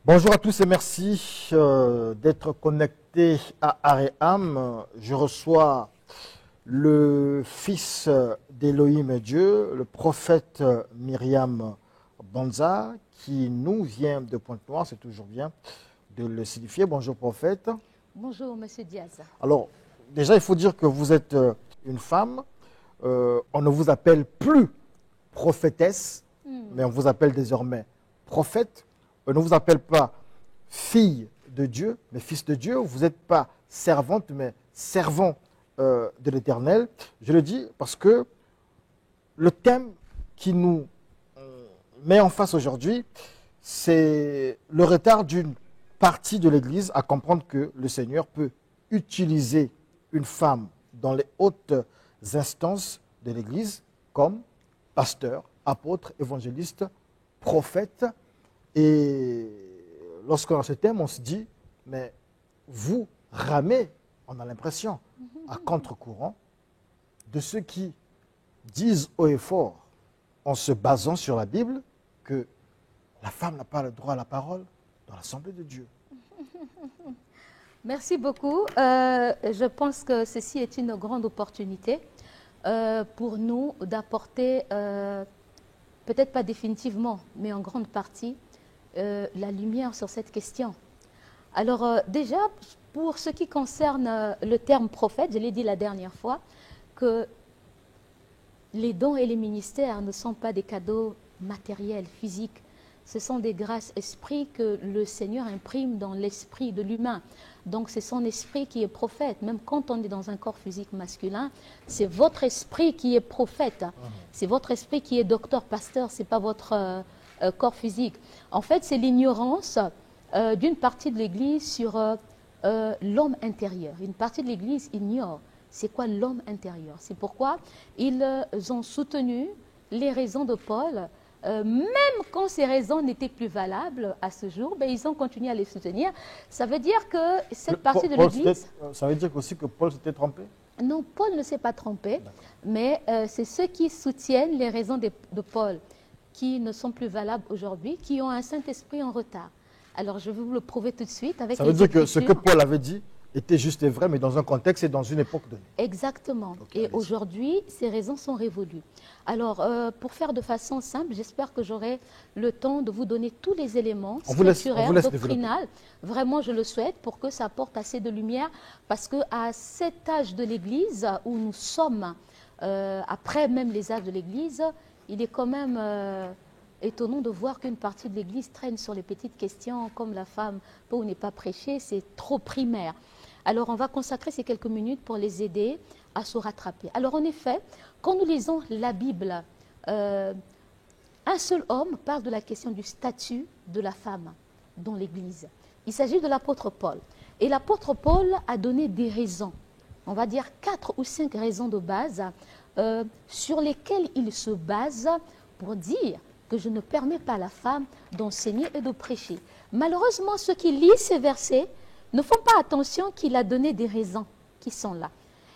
Bonjour à tous et merci d'être connectés à Aréam. Je reçois le fils d'Élohim Dieu, le prophète Myriam Banza, qui nous vient de Pointe-Noire. C'est toujours bien de le signifier. Bonjour prophète. Bonjour Monsieur Diaz. Alors, déjà il faut dire que vous êtes une femme. On ne vous appelle plus prophétesse, mais on vous appelle désormais prophète. On ne vous appelle pas fille de Dieu, mais fils de Dieu. Vous n'êtes pas servante, mais servant de l'Éternel. Je le dis parce que le thème qui nous met en face aujourd'hui, c'est le retard d'une partie de l'Église à comprendre que le Seigneur peut utiliser une femme dans les hautes instances de l'Église comme pasteur, apôtre, évangéliste, prophète. Et lorsqu'on a ce thème, on se dit, mais vous ramez, on a l'impression, à contre-courant de ceux qui disent haut et fort, en se basant sur la Bible, que la femme n'a pas le droit à la parole dans l'Assemblée de Dieu. Merci beaucoup. Je pense que ceci est une grande opportunité pour nous d'apporter, peut-être pas définitivement, mais en grande partie, la lumière sur cette question. Alors déjà, pour ce qui concerne le terme prophète, je l'ai dit la dernière fois, que les dons et les ministères ne sont pas des cadeaux matériels, physiques. Ce sont des grâces esprits que le Seigneur imprime dans l'esprit de l'humain. Donc c'est son esprit qui est prophète. Même quand on est dans un corps physique masculin, c'est votre esprit qui est prophète. C'est votre esprit qui est docteur, pasteur, ce n'est pas votre corps physique. En fait, c'est l'ignorance d'une partie de l'Église sur l'homme intérieur. Une partie de l'Église ignore c'est quoi l'homme intérieur. C'est pourquoi ils ont soutenu les raisons de Paul, même quand ces raisons n'étaient plus valables à ce jour, ben, ils ont continué à les soutenir. Ça veut dire que cette partie de l'Église... Ça veut dire aussi que Paul s'était trompé? Non, Paul ne s'est pas trompé, mais c'est ceux qui soutiennent les raisons de Paul, qui ne sont plus valables aujourd'hui, qui ont un Saint-Esprit en retard. Alors, je vais vous le prouver tout de suite avec les Écritures. Ça veut dire que ce que Paul avait dit était juste et vrai, mais dans un contexte et dans une époque donnée. Exactement. Okay, et aujourd'hui, ces raisons sont révolues. Alors, pour faire de façon simple, j'espère que j'aurai le temps de vous donner tous les éléments scripturaires, doctrinales. Vraiment, je le souhaite pour que ça apporte assez de lumière, parce qu'à cet âge de l'Église où nous sommes, après même les âges de l'Église, il est quand même étonnant de voir qu'une partie de l'Église traîne sur les petites questions, comme la femme peut ou n'est pas prêchée, c'est trop primaire. Alors, on va consacrer ces quelques minutes pour les aider à se rattraper. Alors, en effet, quand nous lisons la Bible, un seul homme parle de la question du statut de la femme dans l'Église. Il s'agit de l'apôtre Paul. Et l'apôtre Paul a donné des raisons, on va dire 4 ou 5 raisons de base, sur lesquelles il se base pour dire que je ne permets pas à la femme d'enseigner et de prêcher. Malheureusement, ceux qui lisent ces versets ne font pas attention qu'il a donné des raisons qui sont là.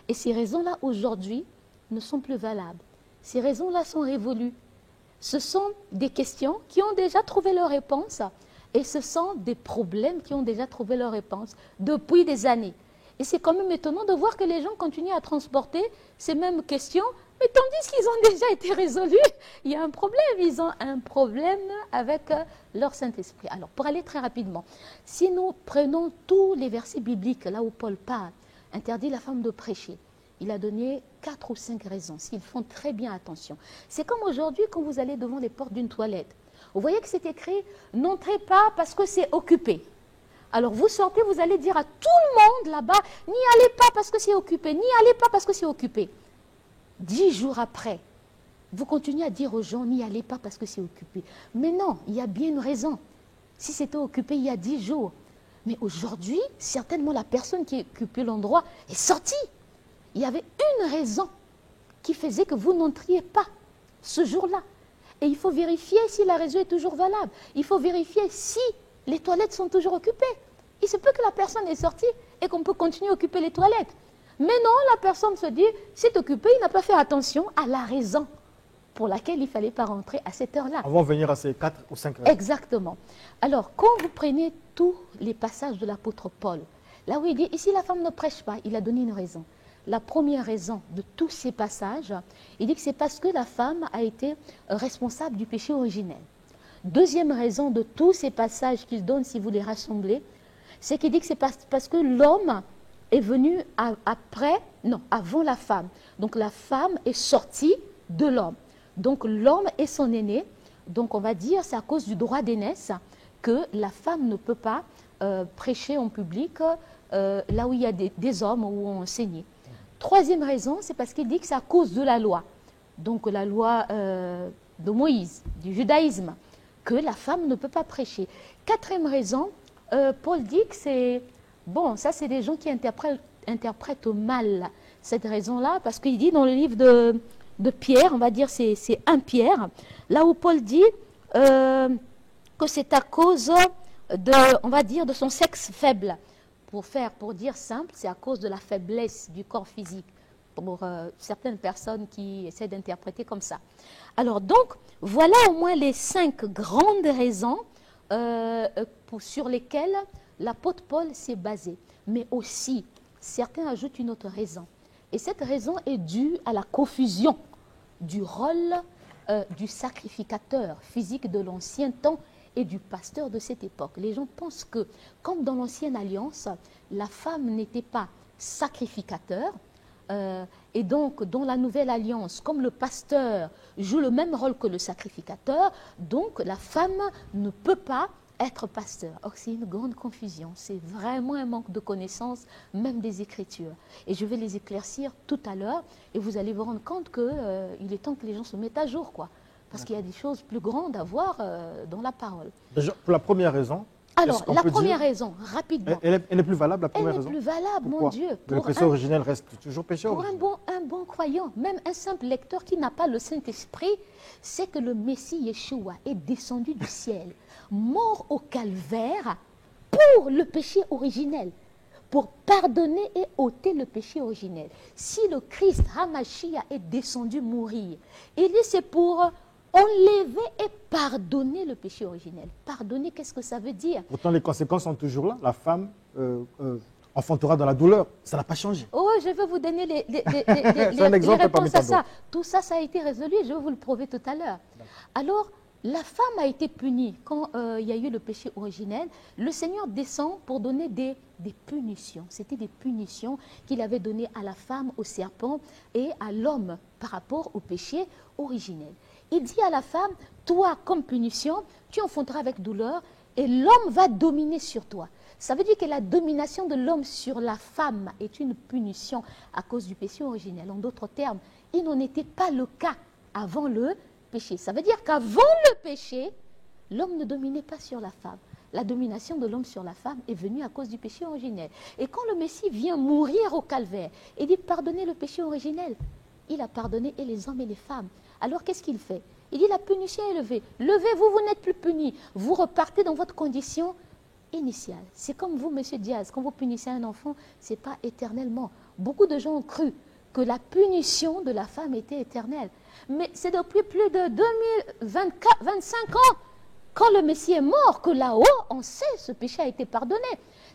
Et ces raisons-là, aujourd'hui, ne sont plus valables. Ces raisons-là sont révolues. Ce sont des questions qui ont déjà trouvé leur réponse et ce sont des problèmes qui ont déjà trouvé leur réponse depuis des années. Et c'est quand même étonnant de voir que les gens continuent à transporter ces mêmes questions, mais tandis qu'ils ont déjà été résolus, il y a un problème. Ils ont un problème avec leur Saint-Esprit. Alors, pour aller très rapidement, si nous prenons tous les versets bibliques, là où Paul parle, interdit la femme de prêcher, il a donné 4 ou 5 raisons, s'ils font très bien attention. C'est comme aujourd'hui, quand vous allez devant les portes d'une toilette. Vous voyez que c'est écrit « N'entrez pas parce que c'est occupé ». Alors, vous sortez, vous allez dire à tout le monde là-bas « N'y allez pas parce que c'est occupé, n'y allez pas parce que c'est occupé ». 10 jours après, vous continuez à dire aux gens, n'y allez pas parce que c'est occupé. Mais non, il y a bien une raison. Si c'était occupé il y a 10 jours. Mais aujourd'hui, certainement la personne qui occupait l'endroit est sortie. Il y avait une raison qui faisait que vous n'entriez pas ce jour-là. Et il faut vérifier si la raison est toujours valable. Il faut vérifier si les toilettes sont toujours occupées. Il se peut que la personne est sortie et qu'on peut continuer à occuper les toilettes. Mais non, la personne se dit, c'est occupé, il n'a pas fait attention à la raison pour laquelle il ne fallait pas rentrer à cette heure-là. Avant de venir à ces 4 ou 5 heures. Exactement. Alors, quand vous prenez tous les passages de l'apôtre Paul, là où il dit, ici la femme ne prêche pas, il a donné une raison. La première raison de tous ces passages, il dit que c'est parce que la femme a été responsable du péché originel. Deuxième raison de tous ces passages qu'il donne, si vous les rassemblez, c'est qu'il dit que c'est parce que l'homme est venu avant la femme. Donc la femme est sortie de l'homme. Donc l'homme est son aîné. Donc on va dire c'est à cause du droit d'aînesse que la femme ne peut pas prêcher en public là où il y a des hommes où on enseignait. Troisième raison, c'est parce qu'il dit que c'est à cause de la loi. Donc la loi de Moïse, du judaïsme, que la femme ne peut pas prêcher. Quatrième raison, Paul dit que c'est... Bon, ça c'est des gens qui interprètent mal cette raison-là, parce qu'il dit dans le livre de Pierre, on va dire c'est 1 Pierre, là où Paul dit que c'est à cause on va dire, de son sexe faible. Pour dire simple, c'est à cause de la faiblesse du corps physique, pour certaines personnes qui essaient d'interpréter comme ça. Alors donc, voilà au moins les 5 grandes raisons sur lesquelles l'apôtre Paul s'est basé. Mais aussi, certains ajoutent une autre raison. Et cette raison est due à la confusion du rôle du sacrificateur physique de l'ancien temps et du pasteur de cette époque. Les gens pensent que, comme dans l'ancienne alliance, la femme n'était pas sacrificateur, et donc dans la nouvelle alliance, comme le pasteur joue le même rôle que le sacrificateur, donc la femme ne peut pas être pasteur. Or, c'est une grande confusion, c'est vraiment un manque de connaissance, même des Écritures. Et je vais les éclaircir tout à l'heure, et vous allez vous rendre compte qu'il est temps que les gens se mettent à jour, quoi. Parce qu'il y a des choses plus grandes à voir dans la parole. Déjà, pour la première raison. Alors, la première raison, rapidement. Elle n'est plus valable, la première raison. Elle n'est plus valable, Pourquoi? mon Dieu. Le péché originel reste toujours péché originel. Pour un bon croyant, même un simple lecteur qui n'a pas le Saint-Esprit, c'est que le Messie Yeshua est descendu du ciel, mort au calvaire pour le péché originel, pour pardonner et ôter le péché originel. Si le Christ, Hamashia, est descendu mourir, il dit c'est pour enlever et pardonner le péché originel. Pardonner, qu'est-ce que ça veut dire? Pourtant, les conséquences sont toujours là. La femme enfantera dans la douleur. Ça n'a pas changé. Oh, je vais vous donner les réponses à ça. Tout ça, ça a été résolu. Je vais vous le prouver tout à l'heure. Alors, la femme a été punie quand il y a eu le péché originel. Le Seigneur descend pour donner des punitions. C'était des punitions qu'il avait données à la femme, au serpent et à l'homme par rapport au péché originel. Il dit à la femme, toi, comme punition, tu enfanteras avec douleur et l'homme va dominer sur toi. Ça veut dire que la domination de l'homme sur la femme est une punition à cause du péché originel. En d'autres termes, il n'en était pas le cas avant le péché. Ça veut dire qu'avant le péché, l'homme ne dominait pas sur la femme. La domination de l'homme sur la femme est venue à cause du péché originel. Et quand le Messie vient mourir au calvaire et dit pardonnez le péché originel, il a pardonné et les hommes et les femmes. Alors qu'est-ce qu'il fait? Il dit la punition est levée. Levez-vous, vous n'êtes plus punis. Vous repartez dans votre condition initiale. C'est comme vous, monsieur Diaz, quand vous punissez un enfant, ce n'est pas éternellement. Beaucoup de gens ont cru que la punition de la femme était éternelle. Mais c'est depuis plus de 25 ans, quand le Messie est mort, que là-haut, on sait ce péché a été pardonné.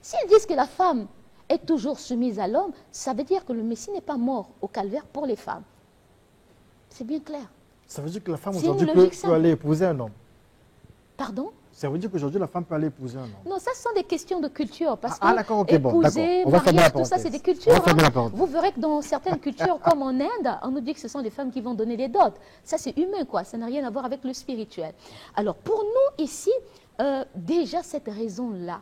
S'ils disent que la femme est toujours soumise à l'homme, ça veut dire que le Messie n'est pas mort au calvaire pour les femmes. C'est bien clair. Ça veut dire que la femme aujourd'hui peut aller épouser un homme. Pardon? Ça veut dire qu'aujourd'hui la femme peut aller épouser un homme. Non, ça ce sont des questions de culture. Parce que d'accord, ok, épouser, mariage, tout ça c'est des cultures. Vous verrez que dans certaines cultures, comme en Inde, on nous dit que ce sont les femmes qui vont donner les dots. Ça c'est humain, quoi. Ça n'a rien à voir avec le spirituel. Alors pour nous ici, déjà cette raison-là,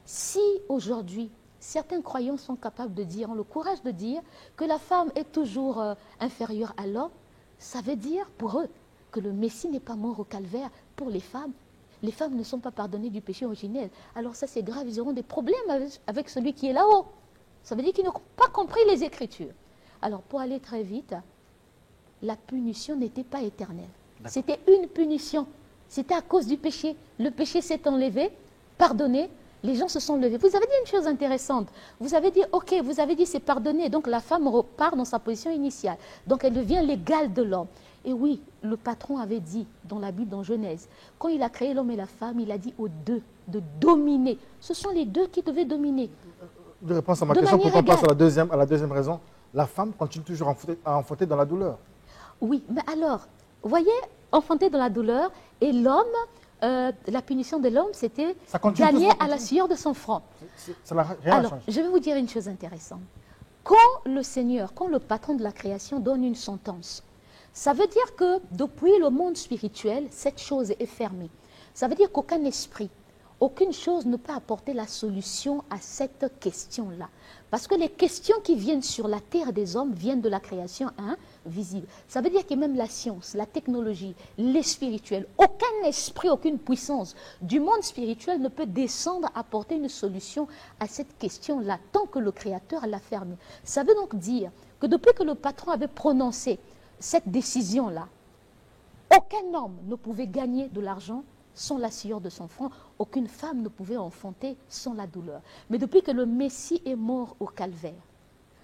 si aujourd'hui certains croyants sont capables de dire, ont le courage de dire que la femme est toujours inférieure à l'homme, ça veut dire pour eux que le Messie n'est pas mort au calvaire pour les femmes. Les femmes ne sont pas pardonnées du péché originel. Alors ça c'est grave, ils auront des problèmes avec celui qui est là-haut. Ça veut dire qu'ils n'ont pas compris les Écritures. Alors pour aller très vite, la punition n'était pas éternelle. C'était une punition. C'était à cause du péché. Le péché s'est enlevé, pardonné. les gens se sont levés. Vous avez dit une chose intéressante. Vous avez dit, ok, vous avez dit c'est pardonné. Donc la femme repart dans sa position initiale. Donc elle devient l'égale de l'homme. Et oui, le patron avait dit dans la Bible, dans Genèse, quand il a créé l'homme et la femme, il a dit aux deux de dominer. Ce sont les deux qui devaient dominer. De réponse à ma question, quand on passe à la deuxième raison, la femme continue toujours à enfanter dans la douleur. Oui, mais alors, vous voyez, enfanter dans la douleur, et l'homme, la punition de l'homme, c'était gagner à la sueur de son front. Ça n'a rien alors, changé. Je vais vous dire une chose intéressante. Quand le Seigneur, quand le patron de la création donne une sentence, ça veut dire que depuis le monde spirituel, cette chose est fermée. Ça veut dire qu'aucun esprit, aucune chose ne peut apporter la solution à cette question-là. Parce que les questions qui viennent sur la terre des hommes viennent de la création invisible. Ça veut dire que même la science, la technologie, les spirituels, aucun esprit, aucune puissance du monde spirituel ne peut descendre apporter une solution à cette question-là, tant que le Créateur l'a fermée. Ça veut donc dire que depuis que le patron avait prononcé cette décision-là, aucun homme ne pouvait gagner de l'argent sans la sueur de son front, aucune femme ne pouvait enfanter sans la douleur. Mais depuis que le Messie est mort au calvaire,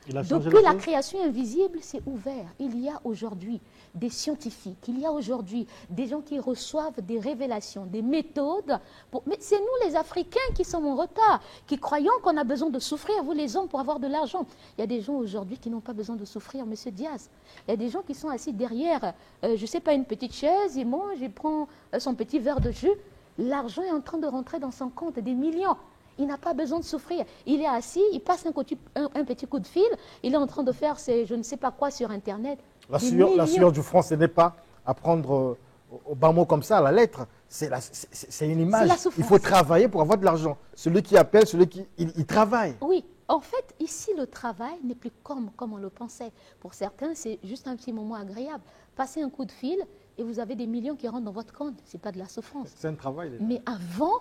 depuis la création invisible, c'est ouvert. Il y a aujourd'hui des scientifiques, il y a aujourd'hui des gens qui reçoivent des révélations, des méthodes. Mais c'est nous les Africains qui sommes en retard, qui croyons qu'on a besoin de souffrir, vous les hommes, pour avoir de l'argent. Il y a des gens aujourd'hui qui n'ont pas besoin de souffrir, monsieur Diaz. Il y a des gens qui sont assis derrière, je ne sais pas, une petite chaise, ils mangent, ils prennent son petit verre de jus. L'argent est en train de rentrer dans son compte, des millions. Il n'a pas besoin de souffrir. Il est assis, il passe un petit coup de fil, il est en train de faire je ne sais pas quoi sur Internet. La sueur du front, ce n'est pas à prendre au bas mot comme ça, à la lettre. C'est une image. Il faut travailler pour avoir de l'argent. Celui qui appelle, il travaille. Oui. En fait, ici, le travail n'est plus comme on le pensait. Pour certains, c'est juste un petit moment agréable. Passer un coup de fil et vous avez des millions qui rentrent dans votre compte. Ce n'est pas de la souffrance. C'est un travail. Déjà. Mais avant,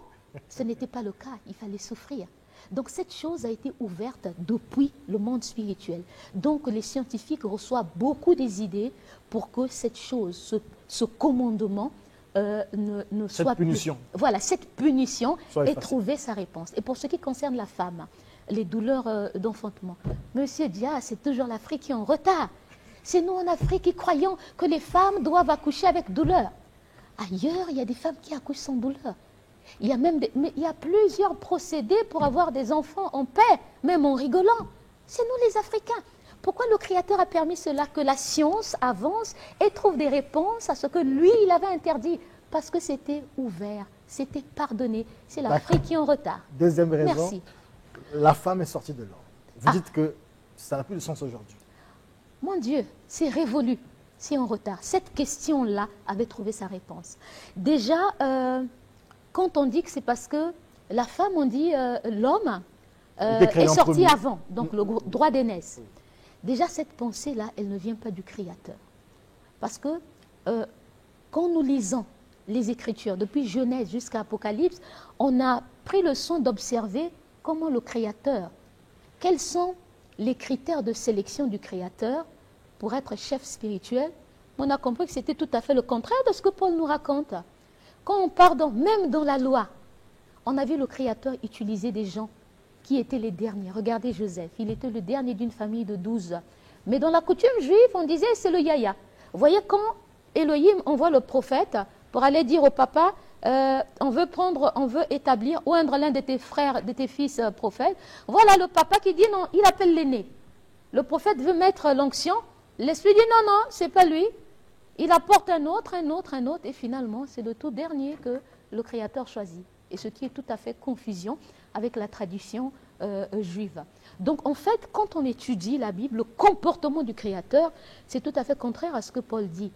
ce n'était pas le cas. Il fallait souffrir. Donc cette chose a été ouverte depuis le monde spirituel. Donc les scientifiques reçoivent beaucoup des idées pour que cette chose, ce commandement ne soit cette punition. Voilà, cette punition ait trouvé sa réponse. Et pour ce qui concerne la femme, les douleurs d'enfantement, Monsieur Dia, c'est toujours l'Afrique qui est en retard. C'est nous en Afrique qui croyons que les femmes doivent accoucher avec douleur. Ailleurs, il y a des femmes qui accouchent sans douleur. Il y a même mais il y a plusieurs procédés pour avoir des enfants en paix, même en rigolant. C'est nous les Africains. Pourquoi le Créateur a permis cela? Que la science avance et trouve des réponses à ce que lui, il avait interdit. Parce que c'était ouvert, c'était pardonné. C'est l'Afrique qui est en retard. Deuxième raison, merci. La femme est sortie de l'homme. Vous dites que ça n'a plus de sens aujourd'hui. Mon Dieu, c'est révolu, c'est en retard. Cette question-là avait trouvé sa réponse. Déjà, quand on dit que c'est parce que la femme, on dit l'homme est sorti avant, donc le droit d'aînesse. Déjà, cette pensée-là, elle ne vient pas du Créateur. Parce que quand nous lisons les Écritures, depuis Genèse jusqu'à Apocalypse, on a pris le soin d'observer comment le Créateur, quels sont les critères de sélection du Créateur pour être chef spirituel. On a compris que c'était tout à fait le contraire de ce que Paul nous raconte. Quand on part même dans la loi, on a vu le Créateur utiliser des gens qui étaient les derniers. Regardez Joseph, il était le dernier d'une famille de 12. Mais dans la coutume juive, on disait c'est le yaya. Vous voyez, quand Elohim envoie le prophète pour aller dire au papa, on veut établir, oindre l'un de tes frères, de tes fils prophètes. Voilà le papa qui dit non, il appelle l'aîné. Le prophète veut mettre l'onction, l'esprit dit non, non, c'est pas lui. Il apporte un autre, et finalement, c'est le tout dernier que le Créateur choisit. Et ce qui est tout à fait confusion avec la tradition juive. Donc, en fait, quand on étudie la Bible, le comportement du Créateur, c'est tout à fait contraire à ce que Paul dit.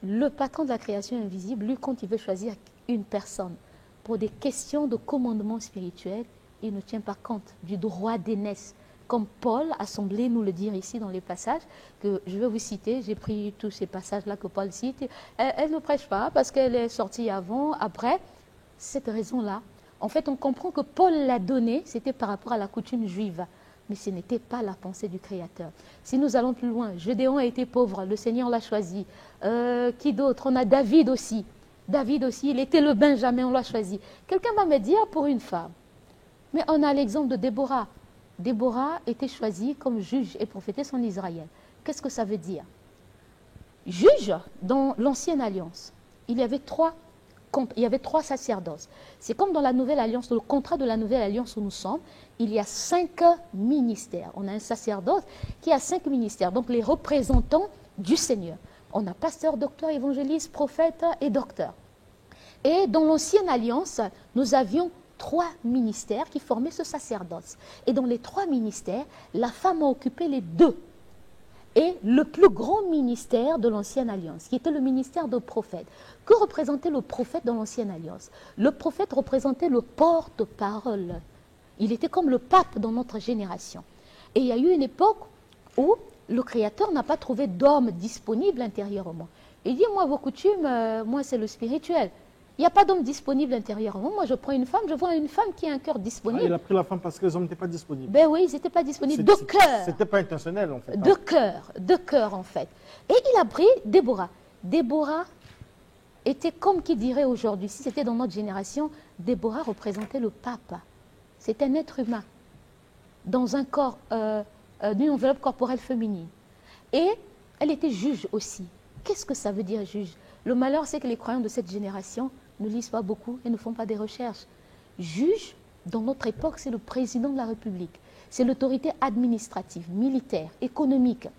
Le patron de la création invisible, lui, quand il veut choisir une personne pour des questions de commandement spirituel, il ne tient pas compte du droit d'aînesse. Comme Paul a semblé nous le dire ici dans les passages, que je vais vous citer, j'ai pris tous ces passages-là que Paul cite. Elle ne prêche pas parce qu'elle est sortie avant, après. Cette raison-là, en fait, on comprend que Paul l'a donné, c'était par rapport à la coutume juive. Mais ce n'était pas la pensée du Créateur. Si nous allons plus loin, Gédéon a été pauvre, le Seigneur l'a choisi. Qui d'autre? On a David aussi. David aussi, il était le Benjamin, on l'a choisi. Quelqu'un va me dire, pour une femme, Mais on a l'exemple de Déborah. Déborah était choisie comme juge et prophétesse en Israël. Qu'est-ce que ça veut dire? Juge, dans l'Ancienne Alliance, il y avait trois sacerdoces. C'est comme dans la Nouvelle Alliance, le contrat de la Nouvelle Alliance où nous sommes, il y a 5 ministères. On a un sacerdoce qui a 5 ministères, donc les représentants du Seigneur. On a pasteur, docteur, évangéliste, prophète et docteur. Et dans l'Ancienne Alliance, nous avions 3 ministères qui formaient ce sacerdoce. Et dans les 3 ministères, la femme a occupé les 2. Et le plus grand ministère de l'Ancienne Alliance, qui était le ministère de prophète. Que représentait le prophète dans l'Ancienne Alliance? Le prophète représentait le porte-parole. Il était comme le pape dans notre génération. Et il y a eu une époque où le Créateur n'a pas trouvé d'homme disponible intérieurement. Il dit, moi, vos coutumes, moi, c'est le spirituel. Il n'y a pas d'homme disponible intérieurement. Moi, je prends une femme, je vois une femme qui a un cœur disponible. Il a pris la femme parce que les hommes n'étaient pas disponibles. Ben oui, ils n'étaient pas disponibles. De cœur. C'était pas intentionnel, en fait. De cœur, en fait. Et il a pris Déborah. Déborah était comme qui dirait aujourd'hui, si c'était dans notre génération, Déborah représentait le pape. C'est un être humain, dans un corps, d'une enveloppe corporelle féminine. Et elle était juge aussi. Qu'est-ce que ça veut dire, juge? Le malheur, c'est que les croyants de cette génération ne lisent pas beaucoup et ne font pas des recherches. Juge, dans notre époque, c'est le président de la République. C'est l'autorité administrative, militaire, économique.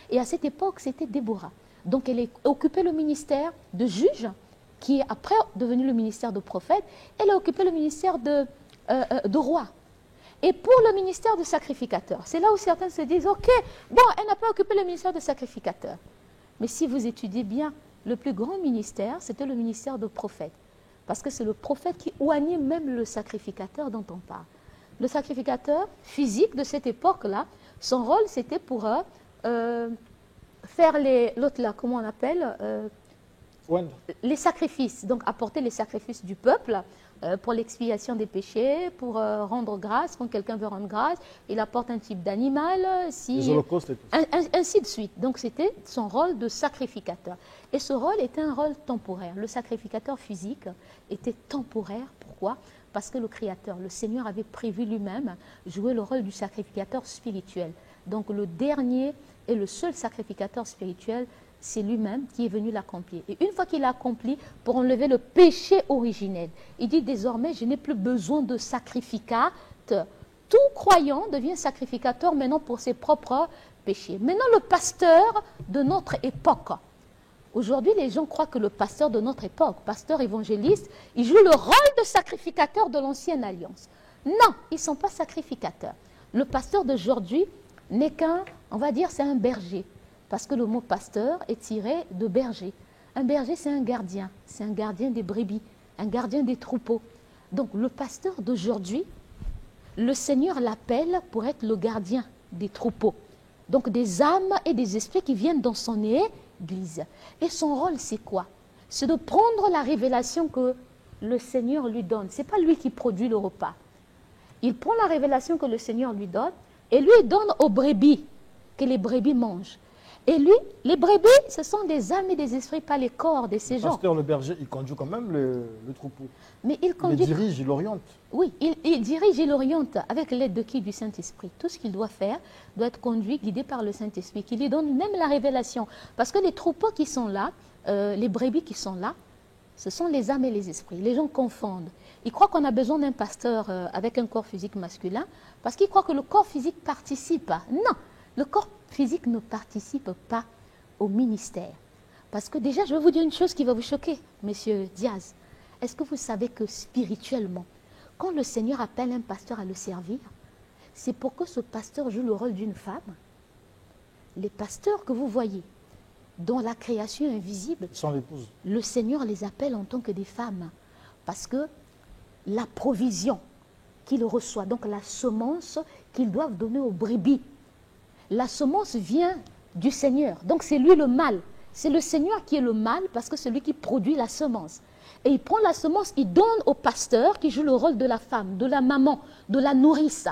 Et à cette époque, c'était Déborah. Donc, elle a occupé le ministère de juge, qui est après devenu le ministère de prophète. Elle a occupé le ministère de roi. Et pour le ministère de sacrificateur, c'est là où certains se disent, ok, bon, elle n'a pas occupé le ministère de sacrificateur. Mais si vous étudiez bien, le plus grand ministère, c'était le ministère de prophète. Parce que c'est le prophète qui oignait même le sacrificateur dont on parle. Le sacrificateur physique de cette époque-là, son rôle, c'était pour faire l'autre là, comment on appelle les sacrifices, donc apporter les sacrifices du peuple pour l'expiation des péchés, pour rendre grâce, quand quelqu'un veut rendre grâce, il apporte un type d'animal, les holocaustes et tout. Ainsi de suite. Donc c'était son rôle de sacrificateur. Et ce rôle était un rôle temporaire. Le sacrificateur physique était temporaire. Pourquoi? Parce que le Créateur, le Seigneur avait prévu lui-même jouer le rôle du sacrificateur spirituel. Donc le dernier et le seul sacrificateur spirituel, c'est lui-même qui est venu l'accomplir. Et une fois qu'il l'a accompli, pour enlever le péché originel, il dit désormais, je n'ai plus besoin de sacrificat. Tout croyant devient sacrificateur maintenant pour ses propres péchés. Maintenant, le pasteur de notre époque. Aujourd'hui, les gens croient que le pasteur de notre époque, pasteur évangéliste, il joue le rôle de sacrificateur de l'ancienne alliance. Non, ils ne sont pas sacrificateurs. Le pasteur d'aujourd'hui n'est qu'un, on va dire, c'est un berger. Parce que le mot pasteur est tiré de berger. Un berger, c'est un gardien des brebis, un gardien des troupeaux. Donc le pasteur d'aujourd'hui, le Seigneur l'appelle pour être le gardien des troupeaux. Donc des âmes et des esprits qui viennent dans son église. Et son rôle, c'est quoi? C'est de prendre la révélation que le Seigneur lui donne. Ce n'est pas lui qui produit le repas. Il prend la révélation que le Seigneur lui donne et lui donne aux brebis, que les brebis mangent. Et lui, les brebis, ce sont des âmes et des esprits, pas les corps de ces gens. Le pasteur, le berger, il conduit quand même le troupeau. Mais il conduit... Il dirige, il oriente. Oui, il dirige, il oriente avec l'aide de qui? Du Saint-Esprit. Tout ce qu'il doit faire doit être conduit, guidé par le Saint-Esprit, qui lui donne même la révélation. Parce que les troupeaux qui sont là, les brebis qui sont là, ce sont les âmes et les esprits. Les gens confondent. Ils croient qu'on a besoin d'un pasteur avec un corps physique masculin, parce qu'ils croient que le corps physique participe. Non, le corps physique ne participe pas au ministère. Parce que déjà, je vais vous dire une chose qui va vous choquer, monsieur Diaz. Est-ce que vous savez que spirituellement, quand le Seigneur appelle un pasteur à le servir, c'est pour que ce pasteur joue le rôle d'une femme? Les pasteurs que vous voyez dans la création invisible, sans l'épouse, le Seigneur les appelle en tant que des femmes. Parce que la provision qu'il reçoit, donc la semence qu'ils doivent donner aux brebis, la semence vient du Seigneur. Donc c'est lui le mâle. C'est le Seigneur qui est le mâle parce que c'est lui qui produit la semence. Et il prend la semence, il donne au pasteur qui joue le rôle de la femme, de la maman, de la nourrice.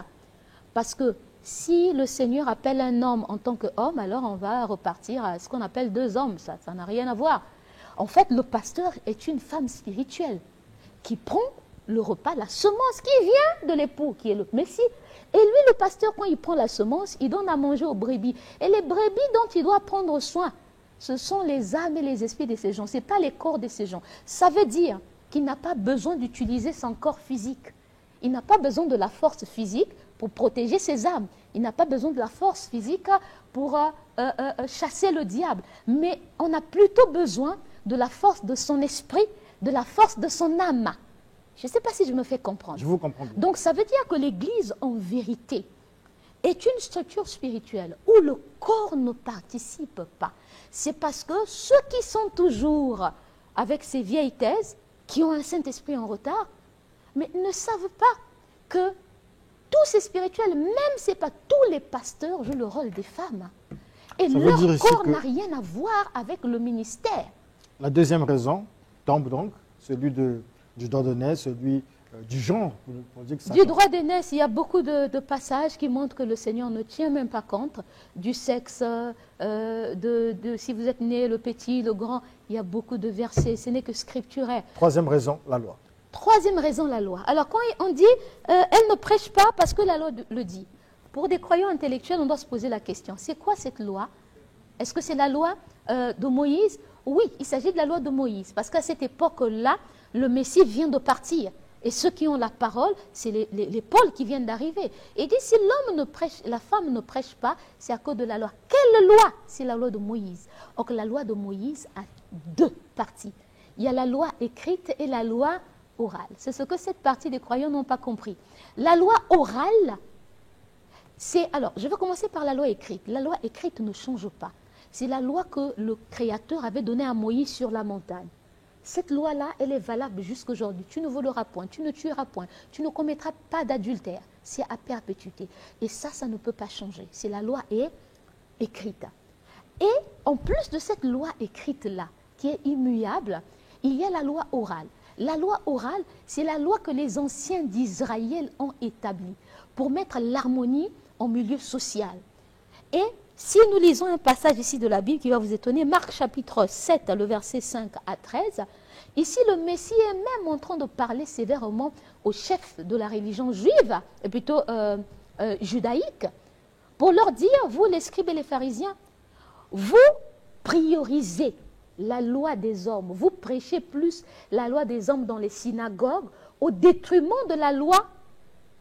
Parce que si le Seigneur appelle un homme en tant qu'homme, alors on va repartir à ce qu'on appelle 2 hommes. Ça n'a rien à voir. En fait, le pasteur est une femme spirituelle qui prend le repas, la semence qui vient de l'époux, qui est le Messie. Et lui, le pasteur, quand il prend la semence, il donne à manger aux brebis. Et les brebis dont il doit prendre soin, ce sont les âmes et les esprits de ces gens. Ce n'est pas les corps de ces gens. Ça veut dire qu'il n'a pas besoin d'utiliser son corps physique. Il n'a pas besoin de la force physique pour protéger ses âmes. Il n'a pas besoin de la force physique pour chasser le diable. Mais on a plutôt besoin de la force de son esprit, de la force de son âme. Je ne sais pas si je me fais comprendre. Je vous comprends. Donc ça veut dire que l'Église, en vérité, est une structure spirituelle où le corps ne participe pas. C'est parce que ceux qui sont toujours avec ces vieilles thèses, qui ont un Saint-Esprit en retard, mais ne savent pas que tous ces spirituels, même si ce n'est pas tous les pasteurs, jouent le rôle des femmes. Et leur corps n'a rien à voir avec le ministère. La deuxième raison tombe donc, celui du droit d'aînesse, celui du genre. Pour dire que ça du droit d'aînesse, il y a beaucoup de passages qui montrent que le Seigneur ne tient même pas compte du sexe, si vous êtes né, le petit, le grand. Il y a beaucoup de versets, ce n'est que scripturaire. Troisième raison, la loi. Troisième raison, la loi. Alors quand on dit, elle ne prêche pas parce que la loi le dit. Pour des croyants intellectuels, on doit se poser la question, c'est quoi cette loi? Est-ce que c'est la loi de Moïse? Oui, il s'agit de la loi de Moïse, parce qu'à cette époque-là, le Messie vient de partir. Et ceux qui ont la parole, c'est les Pauls qui viennent d'arriver. Et il dit, si la femme ne prêche pas, c'est à cause de la loi. Quelle loi? C'est la loi de Moïse. Or, la loi de Moïse a deux parties. Il y a la loi écrite et la loi orale. C'est ce que cette partie des croyants n'ont pas compris. La loi orale, c'est... Alors, je vais commencer par la loi écrite. La loi écrite ne change pas. C'est la loi que le Créateur avait donnée à Moïse sur la montagne. Cette loi-là, elle est valable jusqu'à aujourd'hui. Tu ne voleras point, tu ne tueras point, tu ne commettras pas d'adultère. C'est à perpétuité. Et ça ne peut pas changer. C'est la loi est écrite. Et en plus de cette loi écrite-là, qui est immuable, il y a la loi orale. La loi orale, c'est la loi que les anciens d'Israël ont établie pour mettre l'harmonie en milieu social. Et si nous lisons un passage ici de la Bible qui va vous étonner, Marc chapitre 7, le verset 5 à 13, ici le Messie est même en train de parler sévèrement aux chefs de la religion juive, et plutôt judaïque, pour leur dire, vous les scribes et les pharisiens, vous priorisez la loi des hommes, vous prêchez plus la loi des hommes dans les synagogues au détriment de la loi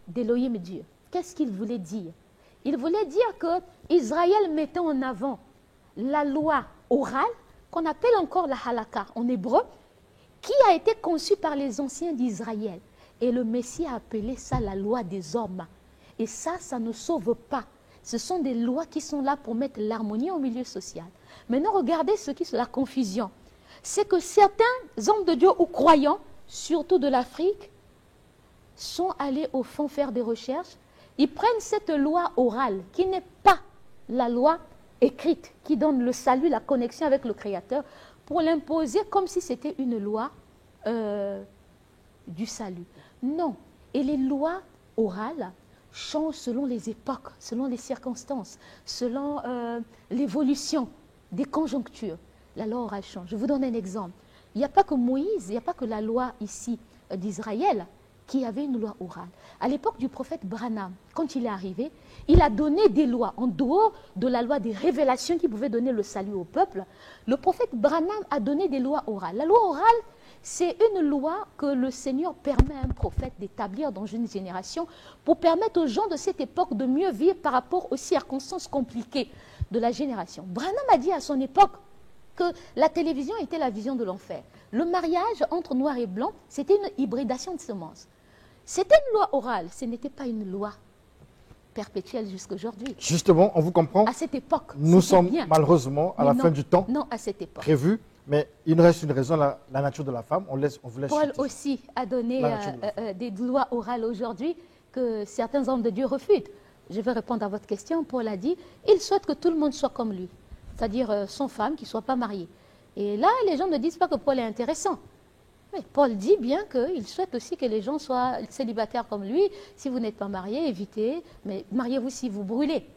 d'Élohim Dieu. Qu'est-ce qu'il voulait dire? Il voulait dire que Israël mettait en avant la loi orale, qu'on appelle encore la halakha en hébreu, qui a été conçue par les anciens d'Israël. Et le Messie a appelé ça la loi des hommes. Et ça ne sauve pas. Ce sont des lois qui sont là pour mettre l'harmonie au milieu social. Maintenant, regardez ce qui est la confusion. C'est que certains hommes de Dieu ou croyants, surtout de l'Afrique, sont allés au fond faire des recherches. Ils prennent cette loi orale, qui n'est pas la loi écrite, qui donne le salut, la connexion avec le Créateur, pour l'imposer comme si c'était une loi du salut. Non. Et les lois orales changent selon les époques, selon les circonstances, selon l'évolution des conjonctures. La loi orale change. Je vous donne un exemple. Il n'y a pas que Moïse, il n'y a pas que la loi ici d'Israël qui avait une loi orale. À l'époque du prophète Branham, quand il est arrivé, il a donné des lois en dehors de la loi des révélations qui pouvait donner le salut au peuple. Le prophète Branham a donné des lois orales. La loi orale, c'est une loi que le Seigneur permet à un prophète d'établir dans une génération pour permettre aux gens de cette époque de mieux vivre par rapport aux circonstances compliquées de la génération. Branham a dit à son époque que la télévision était la vision de l'enfer. Le mariage entre noir et blanc, c'était une hybridation de semences. C'était une loi orale, ce n'était pas une loi perpétuelle jusqu'à aujourd'hui. Justement, on vous comprend. À cette époque, nous sommes malheureusement à la fin du temps à cette époque. Prévu, mais il nous reste une raison, la nature de la femme. On vous laisse. Paul aussi a donné des lois orales aujourd'hui que certains hommes de Dieu refutent. Je vais répondre à votre question. Paul a dit, il souhaite que tout le monde soit comme lui, c'est-à-dire sans femme, qui ne soit pas mariée. Et là, les gens ne disent pas que Paul est intéressant. Mais Paul dit bien qu'il souhaite aussi que les gens soient célibataires comme lui. Si vous n'êtes pas marié, évitez, mais mariez-vous si vous brûlez.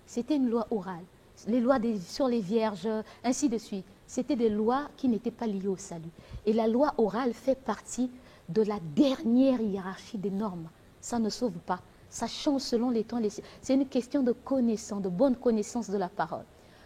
C'était une loi orale. Les lois sur les vierges, ainsi de suite. C'était des lois qui n'étaient pas liées au salut. Et la loi orale fait partie de la dernière hiérarchie des normes. Ça ne sauve pas. Ça change selon les temps. C'est une question de connaissance, de bonne connaissance de la parole.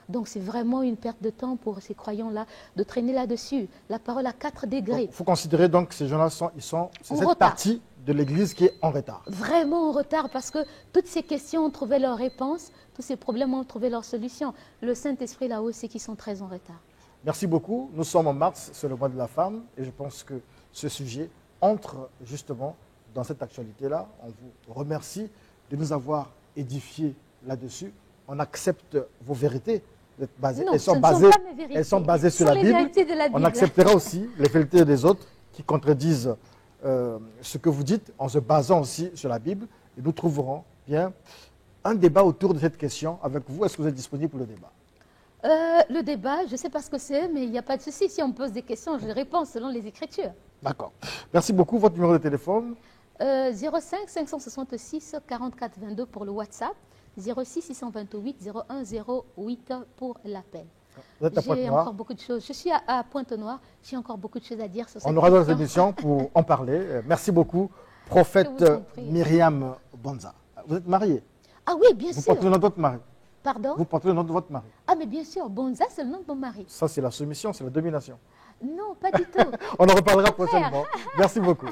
Donc c'est vraiment une perte de temps pour ces croyants-là de traîner là-dessus. La parole à 4 degrés. Il faut considérer donc que ces gens-là c'est cette partie de l'Église qui est en retard. Vraiment en retard parce que toutes ces questions ont trouvé leur réponse, tous ces problèmes ont trouvé leur solution. Le Saint-Esprit là-haut, c'est qu'ils sont très en retard. Merci beaucoup. Nous sommes en mars, c'est le mois de la femme et je pense que ce sujet entre justement dans cette actualité-là. On vous remercie de nous avoir édifiés là-dessus. On accepte vos vérités. Non, elles sont basées sur la Bible. On acceptera aussi les vérités des autres qui contredisent ce que vous dites en se basant aussi sur la Bible. Et nous trouverons bien un débat autour de cette question avec vous. Est-ce que vous êtes disponible pour le débat? Le débat, je ne sais pas ce que c'est, mais il n'y a pas de souci. Si on me pose des questions, je réponds selon les Écritures. D'accord. Merci beaucoup. Votre numéro de téléphone? 05 566 44 22 pour le WhatsApp. 06 628 01 08 pour l'appel. J'ai encore beaucoup de choses. Je suis à Pointe-Noire. J'ai encore beaucoup de choses à dire sur cette question. On aura d'autres émissions pour en parler. Merci beaucoup, prophète Myriam Bonza. Vous êtes mariée? Ah oui, bien sûr. Vous portez le nom de votre mari? Pardon? Vous portez le nom de votre mari? Ah mais bien sûr, Bonza, c'est le nom de mon mari. Ça, c'est la soumission, c'est la domination. Non, pas du tout. On en reparlera prochainement. Merci beaucoup.